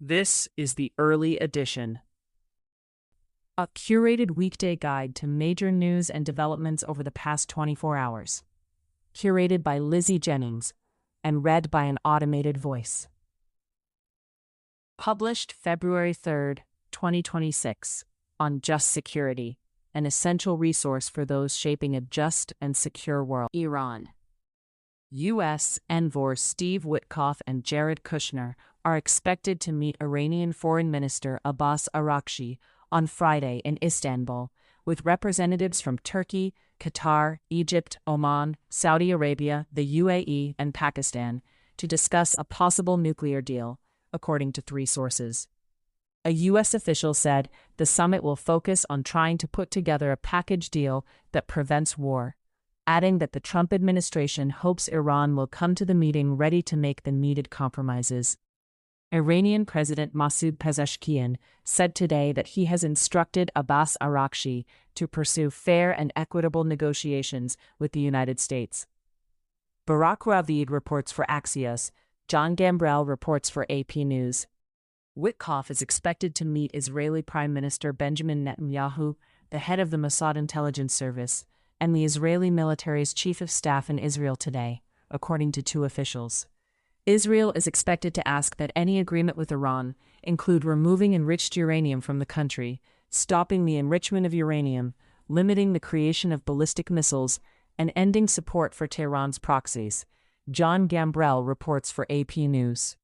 This is the early edition, a curated weekday guide to major news and developments over the past 24 hours. Curated by Lizzie Jennings and read by an automated voice. Published February 3, 2026, on Just Security, an essential resource for those shaping a just and secure world. Iran. U.S. envoys Steve Witkoff and Jared Kushner are expected to meet Iranian Foreign Minister Abbas Araghchi on Friday in Istanbul, with representatives from Turkey, Qatar, Egypt, Oman, Saudi Arabia, the UAE, and Pakistan, to discuss a possible nuclear deal, according to three sources. A U.S. official said the summit will focus on trying to put together a package deal that prevents war, adding that the Trump administration hopes Iran will come to the meeting ready to make the needed compromises. Iranian President Masoud Pezeshkian said today that he has instructed Abbas Araghchi to pursue fair and equitable negotiations with the United States. Barak Ravid reports for Axios. John Gambrell reports for AP News. Witkoff is expected to meet Israeli Prime Minister Benjamin Netanyahu, the head of the Mossad intelligence service, and the Israeli military's chief of staff in Israel today, according to two officials. Israel is expected to ask that any agreement with Iran include removing enriched uranium from the country, stopping the enrichment of uranium, limiting the creation of ballistic missiles, and ending support for Tehran's proxies. John Gambrell reports for AP News.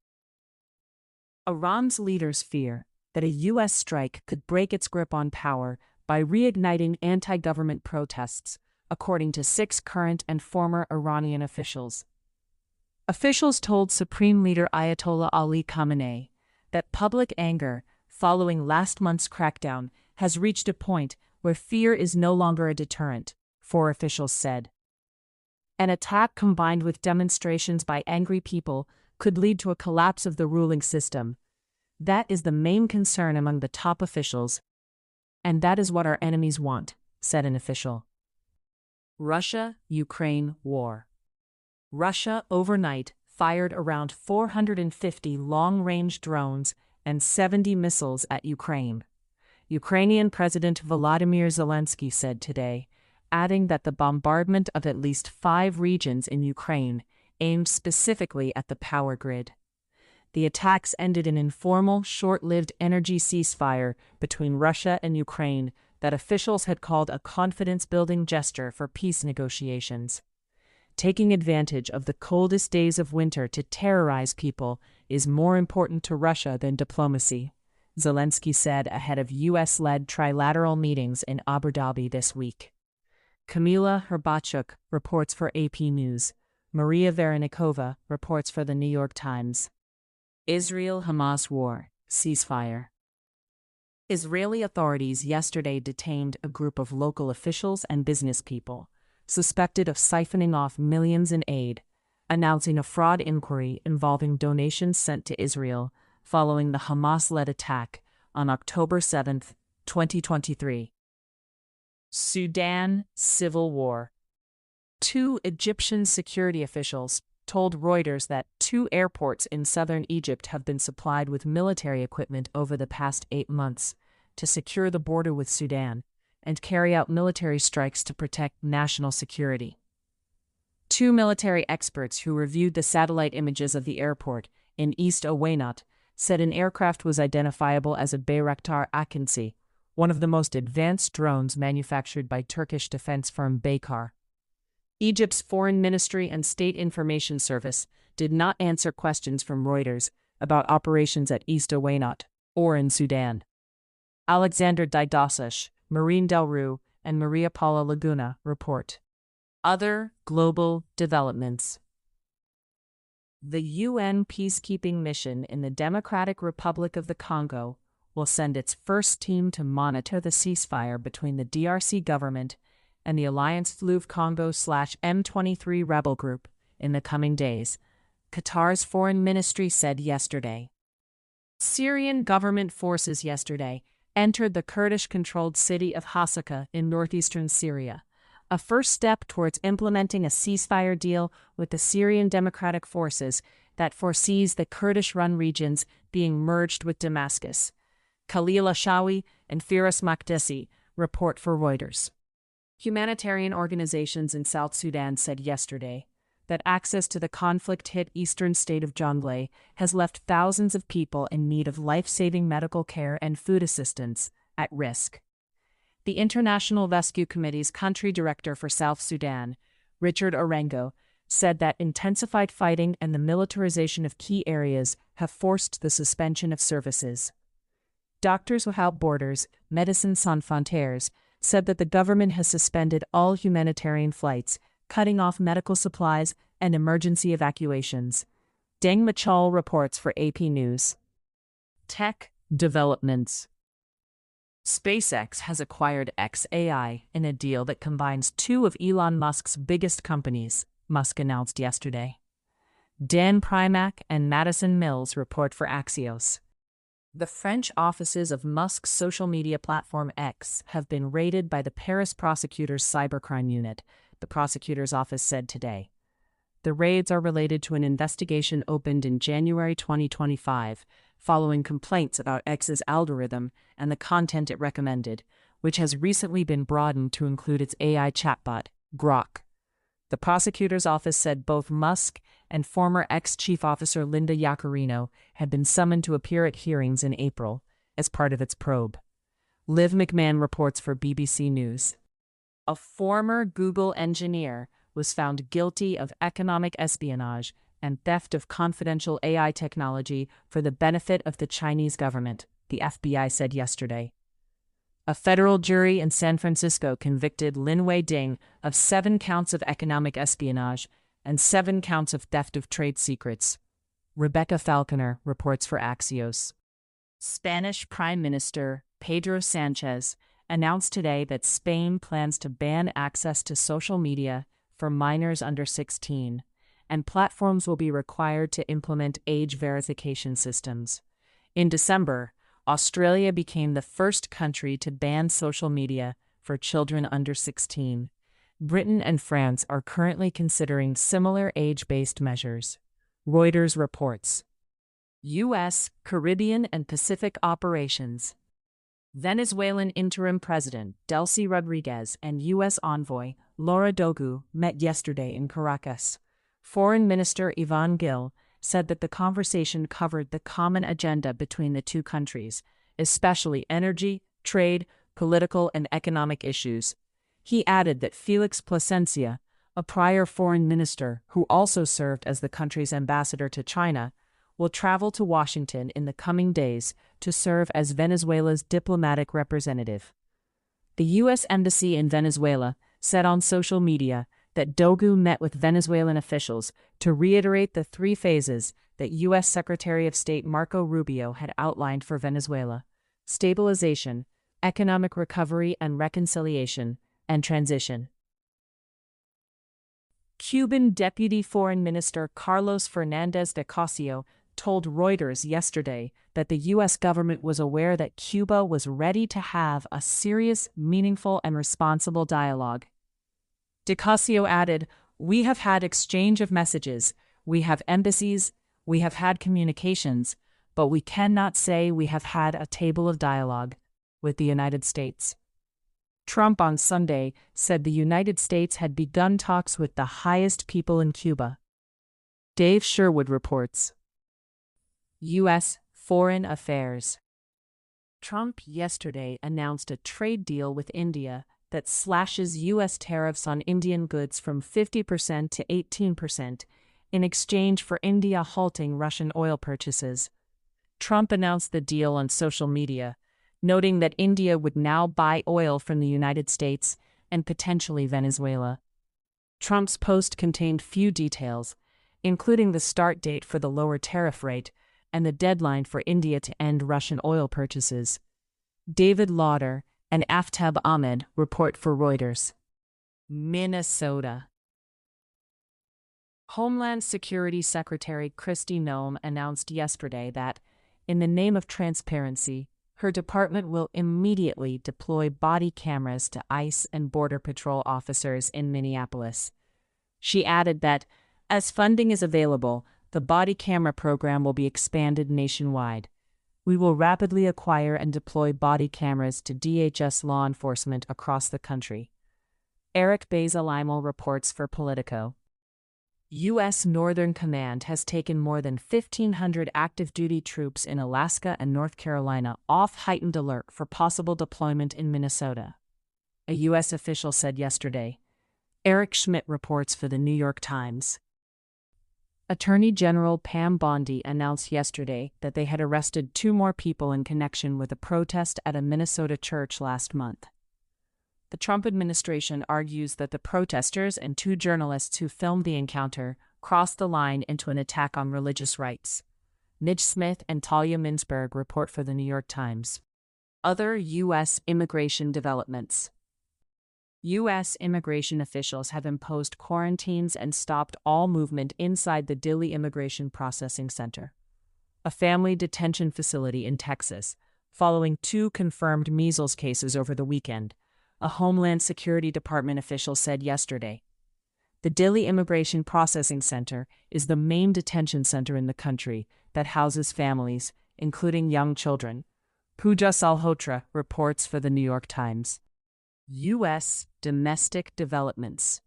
Iran's leaders fear that a U.S. strike could break its grip on power by reigniting anti-government protests, according to 6 current and former Iranian officials. Officials told Supreme Leader Ayatollah Ali Khamenei that public anger following last month's crackdown has reached a point where fear is no longer a deterrent, 4 officials said. An attack combined with demonstrations by angry people could lead to a collapse of the ruling system. That is the main concern among the top officials. And that is what our enemies want, said an official. Russia-Ukraine war. Russia overnight fired around 450 long-range drones and 70 missiles at Ukraine. Ukrainian President Volodymyr Zelensky said today, adding that the bombardment of at least 5 regions in Ukraine aimed specifically at the power grid. The attacks ended an informal, short-lived energy ceasefire between Russia and Ukraine that officials had called a confidence-building gesture for peace negotiations. Taking advantage of the coldest days of winter to terrorize people is more important to Russia than diplomacy, Zelensky said ahead of U.S.-led trilateral meetings in Abu Dhabi this week. Kamila Herbachuk reports for AP News. Maria Verenikova reports for The New York Times. Israel-Hamas war, ceasefire. Israeli authorities yesterday detained a group of local officials and business people suspected of siphoning off millions in aid, announcing a fraud inquiry involving donations sent to Israel following the Hamas-led attack on October 7, 2023. Sudan civil war. 2 Egyptian security officials told Reuters that 2 airports in southern Egypt have been supplied with military equipment over the past 8 months to secure the border with Sudan and carry out military strikes to protect national security. 2 military experts who reviewed the satellite images of the airport in East Owaynat said an aircraft was identifiable as a Bayraktar Akinci, one of the most advanced drones manufactured by Turkish defense firm Baykar. Egypt's Foreign Ministry and State Information Service did not answer questions from Reuters about operations at East Owaynat or in Sudan. Alexander Didasish, Marine Del Rue, and Maria Paula Laguna report. Other global developments. The UN peacekeeping mission in the Democratic Republic of the Congo will send its first team to monitor the ceasefire between the DRC government and the Alliance Fleuve Congo/M23 rebel group in the coming days, Qatar's foreign ministry said yesterday. Syrian government forces yesterday entered the Kurdish-controlled city of Hasaka in northeastern Syria, a first step towards implementing a ceasefire deal with the Syrian Democratic Forces that foresees the Kurdish-run regions being merged with Damascus. Khalil Ashawi and Firas Makdisi report for Reuters. Humanitarian organizations in South Sudan said yesterday that access to the conflict-hit eastern state of Jonglei has left thousands of people in need of life-saving medical care and food assistance at risk. The International Rescue Committee's country director for South Sudan, Richard Orengo, said that intensified fighting and the militarization of key areas have forced the suspension of services. Doctors Without Borders, Médecins Sans Frontières, said that the government has suspended all humanitarian flights, cutting off medical supplies and emergency evacuations. Deng Machal reports for AP News. Tech developments. SpaceX has acquired xAI in a deal that combines two of Elon Musk's biggest companies, Musk announced yesterday. Dan Primack and Madison Mills report for Axios. The French offices of Musk's social media platform X have been raided by the Paris prosecutor's cybercrime unit, the prosecutor's office said today. The raids are related to an investigation opened in January 2025, following complaints about X's algorithm and the content it recommended, which has recently been broadened to include its AI chatbot, Grok. The prosecutor's office said both Musk and former X-chief officer Linda Yaccarino had been summoned to appear at hearings in April as part of its probe. Liv McMahon reports for BBC News. A former Google engineer was found guilty of economic espionage and theft of confidential AI technology for the benefit of the Chinese government, the FBI said yesterday. A federal jury in San Francisco convicted Lin Wei Ding of 7 counts of economic espionage and 7 counts of theft of trade secrets. Rebecca Falconer reports for Axios. Spanish Prime Minister Pedro Sánchez announced today that Spain plans to ban access to social media for minors under 16, and platforms will be required to implement age verification systems. In December, Australia became the first country to ban social media for children under 16. Britain and France are currently considering similar age-based measures. Reuters reports. U.S., Caribbean, and Pacific operations. Venezuelan interim president Delcy Rodriguez and U.S. envoy Laura Dogu met yesterday in Caracas. Foreign Minister Yvonne Gill said that the conversation covered the common agenda between the two countries, especially energy, trade, political, and economic issues. He added that Felix Plasencia, a prior foreign minister who also served as the country's ambassador to China, will travel to Washington in the coming days to serve as Venezuela's diplomatic representative. The U.S. Embassy in Venezuela said on social media that Dogu met with Venezuelan officials to reiterate the 3 phases that U.S. Secretary of State Marco Rubio had outlined for Venezuela: stabilization, economic recovery and reconciliation, and transition. Cuban Deputy Foreign Minister Carlos Fernández de Ocasio told Reuters yesterday that the U.S. government was aware that Cuba was ready to have a serious, meaningful, and responsible dialogue. De Ocasio added, "We have had exchange of messages, we have embassies, we have had communications, but we cannot say we have had a table of dialogue with the United States." Trump on Sunday said the United States had begun talks with the highest people in Cuba. Dave Sherwood reports. U.S. Foreign Affairs. Trump yesterday announced a trade deal with India that slashes U.S. tariffs on Indian goods from 50% to 18% in exchange for India halting Russian oil purchases. Trump announced the deal on social media, noting that India would now buy oil from the United States and potentially Venezuela. Trump's post contained few details, including the start date for the lower tariff rate and the deadline for India to end Russian oil purchases. David Lauder and Aftab Ahmed report for Reuters. Minnesota. Homeland Security Secretary Kristi Noem announced yesterday that, in the name of transparency, Her department will immediately deploy body cameras to ICE and Border Patrol officers in Minneapolis. She added that, as funding is available, the body camera program will be expanded nationwide. We will rapidly acquire and deploy body cameras to DHS law enforcement across the country. Eric Bezalimal reports for Politico. U.S. Northern Command has taken more than 1,500 active-duty troops in Alaska and North Carolina off heightened alert for possible deployment in Minnesota, a U.S. official said yesterday. Eric Schmidt reports for the New York Times. Attorney General Pam Bondi announced yesterday that they had arrested 2 more people in connection with a protest at a Minnesota church last month. The Trump administration argues that the protesters and 2 journalists who filmed the encounter crossed the line into an attack on religious rights. Midge Smith and Talia Minsberg report for the New York Times. Other U.S. immigration developments. U.S. immigration officials have imposed quarantines and stopped all movement inside the Dilley Immigration Processing Center, a family detention facility in Texas, following 2 confirmed measles cases over the weekend, a Homeland Security Department official said yesterday. The Dilley Immigration Processing Center is the main detention center in the country that houses families, including young children. Pooja Salhotra reports for the New York Times. U.S. domestic developments.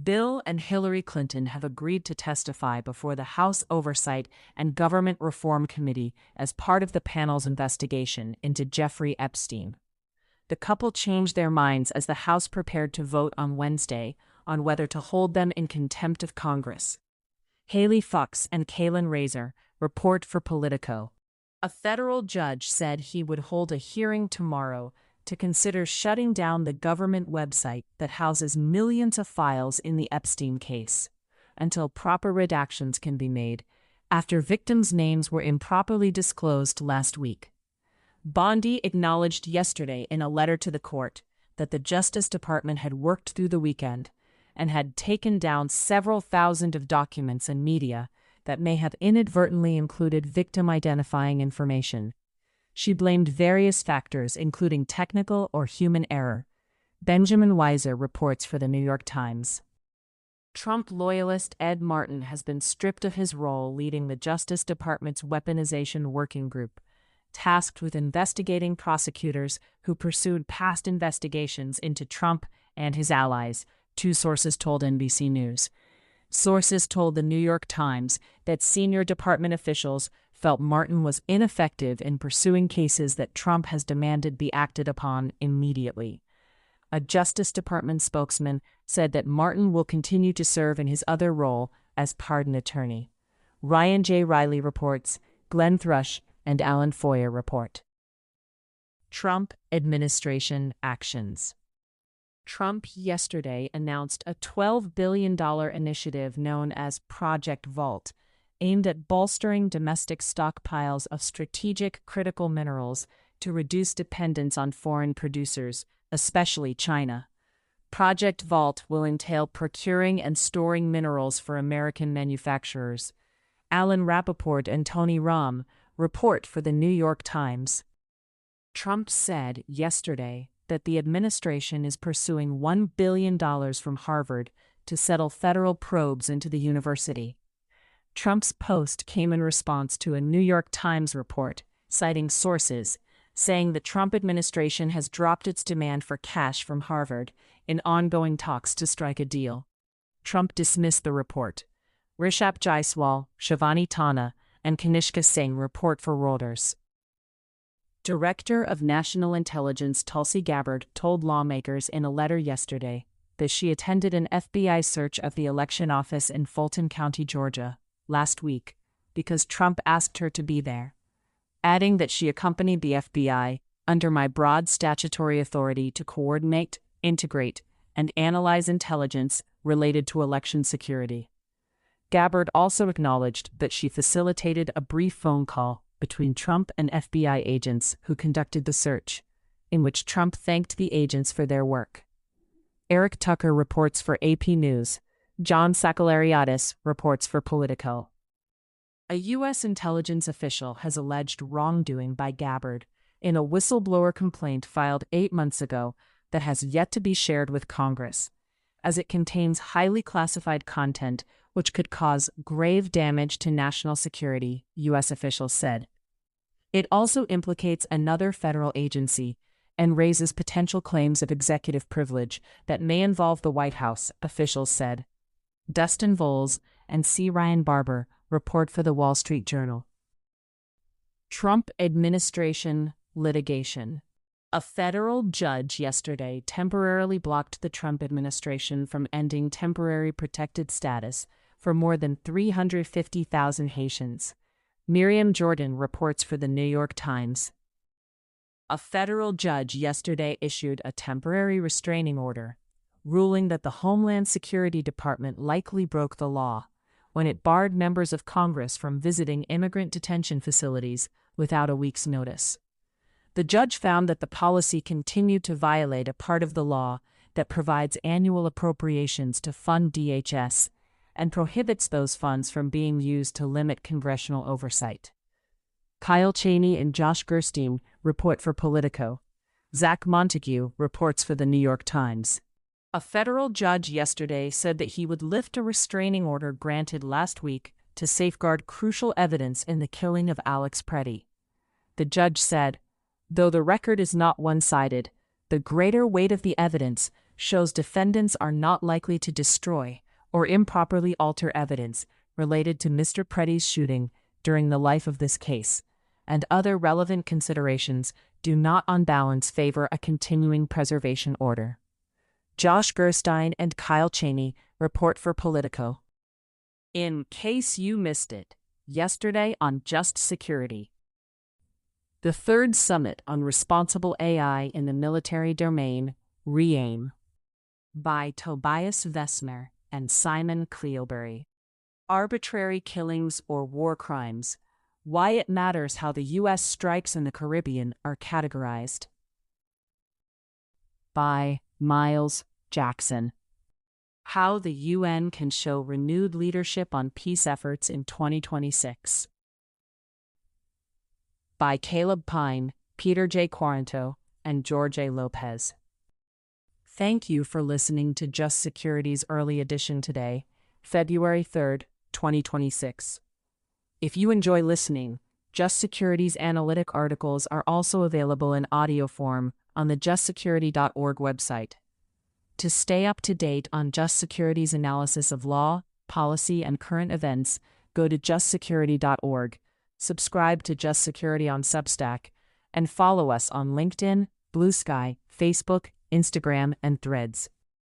Bill and Hillary Clinton have agreed to testify before the House Oversight and Government Reform Committee as part of the panel's investigation into Jeffrey Epstein. The couple changed their minds as the House prepared to vote on Wednesday on whether to hold them in contempt of Congress. Haley Fox and Kaylin Razor report for Politico. A federal judge said he would hold a hearing tomorrow to consider shutting down the government website that houses millions of files in the Epstein case, until proper redactions can be made, after victims' names were improperly disclosed last week. Bondi acknowledged yesterday in a letter to the court that the Justice Department had worked through the weekend and had taken down several thousand of documents and media that may have inadvertently included victim-identifying information. She blamed various factors, including technical or human error. Benjamin Weiser reports for the New York Times. Trump loyalist Ed Martin has been stripped of his role leading the Justice Department's Weaponization Working Group, tasked with investigating prosecutors who pursued past investigations into Trump and his allies, 2 sources told NBC News. Sources told the New York Times that senior department officials felt Martin was ineffective in pursuing cases that Trump has demanded be acted upon immediately. A Justice Department spokesman said that Martin will continue to serve in his other role as pardon attorney. Ryan J. Riley reports, Glenn Thrush and Alan Foyer report. Trump administration actions. Trump yesterday announced a $12 billion initiative known as Project Vault, aimed at bolstering domestic stockpiles of strategic critical minerals to reduce dependence on foreign producers, especially China. Project Vault will entail procuring and storing minerals for American manufacturers. Alan Rappaport and Tony Rahm report for the New York Times. Trump said yesterday that the administration is pursuing $1 billion from Harvard to settle federal probes into the university. Trump's post came in response to a New York Times report, citing sources, saying the Trump administration has dropped its demand for cash from Harvard in ongoing talks to strike a deal. Trump dismissed the report. Rishabh Jaiswal, Shivani Tana, and Kanishka Singh report for Reuters. Director of National Intelligence Tulsi Gabbard told lawmakers in a letter yesterday that she attended an FBI search of the election office in Fulton County, Georgia, last week, because Trump asked her to be there, adding that she accompanied the FBI under my broad statutory authority to coordinate, integrate, and analyze intelligence related to election security. Gabbard also acknowledged that she facilitated a brief phone call between Trump and FBI agents who conducted the search, in which Trump thanked the agents for their work. Eric Tucker reports for AP News. John Sakalariadis reports for Politico. A U.S. intelligence official has alleged wrongdoing by Gabbard in a whistleblower complaint filed 8 months ago that has yet to be shared with Congress, as it contains highly classified content which could cause grave damage to national security, U.S. officials said. It also implicates another federal agency and raises potential claims of executive privilege that may involve the White House, officials said. Dustin Voles and C. Ryan Barber report for the Wall Street Journal. Trump administration litigation. A federal judge yesterday temporarily blocked the Trump administration from ending temporary protected status for more than 350,000 Haitians. Miriam Jordan reports for the New York Times. A federal judge yesterday issued a temporary restraining order, ruling that the Homeland Security Department likely broke the law when it barred members of Congress from visiting immigrant detention facilities without a week's notice. The judge found that the policy continued to violate a part of the law that provides annual appropriations to fund DHS and prohibits those funds from being used to limit congressional oversight. Kyle Cheney and Josh Gerstein report for Politico. Zach Montague reports for the New York Times. A federal judge yesterday said that he would lift a restraining order granted last week to safeguard crucial evidence in the killing of Alex Preddy. The judge said, though the record is not one-sided, the greater weight of the evidence shows defendants are not likely to destroy or improperly alter evidence related to Mr. Preddy's shooting during the life of this case, and other relevant considerations do not on balance favor a continuing preservation order. Josh Gerstein and Kyle Cheney report for Politico. In case you missed it, yesterday on Just Security. The third summit on responsible AI in the military domain, REAIM, by Tobias Vesmer and Simon Cleobury. Arbitrary killings or war crimes, why it matters how the U.S. strikes in the Caribbean are categorized. By Miles Jackson. How the UN can show renewed leadership on peace efforts in 2026. By Caleb Pine, Peter J. Quaranto, and George A. Lopez. Thank you for listening to Just Security's early edition today, February 3rd, 2026. If you enjoy listening, Just Security's analytic articles are also available in audio form on the justsecurity.org website. To stay up to date on Just Security's analysis of law, policy, and current events, go to justsecurity.org, subscribe to Just Security on Substack, and follow us on LinkedIn, Blue Sky, Facebook, Instagram, and Threads.